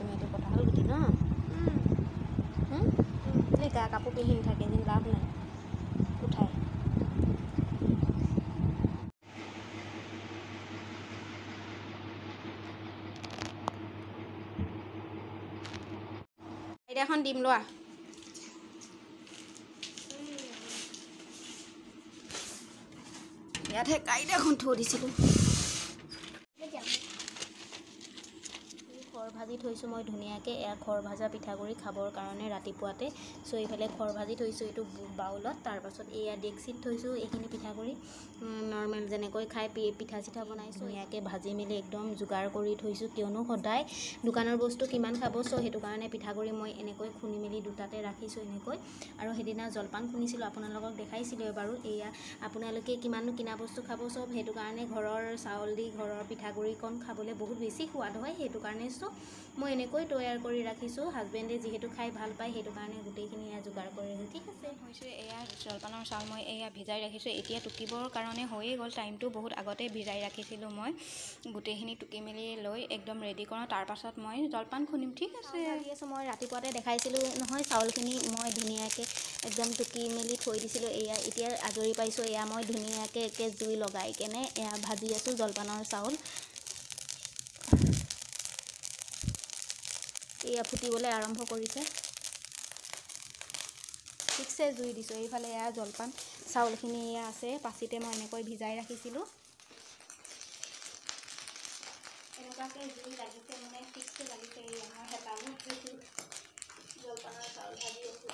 এইটো কঁঠাল গুটি ন গা কাপোৰ পিন্ধি থাকে যেন লাভ নাই উঠাই এখন দিম লোৱা ইয়াতহে কাইদাখন থৈ দিছিলোঁ খৰ ভাজি থৈছোঁ মই ধুনীয়াকৈ এয়া খৰ ভাজা পিঠাগুড়ি খাবৰ কাৰণে ৰাতিপুৱাতে চ' এইফালে খৰ ভাজি থৈছোঁ এইটো বাউলত তাৰপাছত এয়া ডেক্সিত থৈছোঁ এইখিনি পিঠাগুড়ি নৰ্মেল যেনেকৈ খাই পিঠা চিঠা বনাইছোঁ ধুনীয়াকৈ ভাজি মেলি একদম যোগাৰ কৰি থৈছোঁ কিয়নো সদায় দোকানৰ বস্তু কিমান খাব চ' সেইটো কাৰণে পিঠাগুড়ি মই এনেকৈ খুন্দি মেলি দুটাতে ৰাখিছোঁ এনেকৈ আৰু সেইদিনা জলপান খুন্দিছিলোঁ আপোনালোকক দেখাইছিলোঁ বাৰু এয়া আপোনালোকে কিমাননো কিনা বস্তু খাব চব সেইটো কাৰণে ঘৰৰ চাউল দি ঘৰৰ পিঠাগুড়িকণ খাবলৈ বহুত বেছি সোৱাদ হয় সেইটো কাৰণে মই এনেকৈ তৈয়াৰ কৰি ৰাখিছোঁ হাজবেণ্ডে যিহেতু খাই ভাল পায় সেইটো কাৰণে গোটেইখিনি এয়া যোগাৰ কৰি ৰাখিছোঁ ঠিক আছে হৈছে এয়া জলপানৰ চাউল মই এয়া ভিজাই ৰাখিছোঁ এতিয়া টুকিবৰ কাৰণে হৈয়ে গ'ল টাইমটো বহুত আগতে ভিজাই ৰাখিছিলোঁ মই গোটেইখিনি টুকি মেলি লৈ একদম ৰেডি কৰোঁ তাৰপাছত মই জলপান খুন্দিম ঠিক আছে ভাজি আছোঁ মই ৰাতিপুৱাতে দেখাইছিলোঁ নহয় চাউলখিনি মই ধুনীয়াকৈ একদম টুকি মেলি থৈ দিছিলোঁ এয়া এতিয়া আজৰি পাইছোঁ এয়া মই ধুনীয়াকৈ একে জুই লগাই কেনে এয়া ভাজি আছোঁ জলপানৰ চাউল এয়া ফুটিবলৈ আৰম্ভ কৰিছে ঠিকছে জুই দিছোঁ এইফালে এয়া জলপান চাউলখিনি এয়া আছে পাচিতে মই এনেকৈ ভিজাই ৰাখিছিলোঁ এনেকুৱাকৈ জুই লাগিছে মানে ঠিকছে লাগিছে এই আমাৰ হেতানো থৈছোঁ জলপানৰ চাউল ভাজি আছোঁ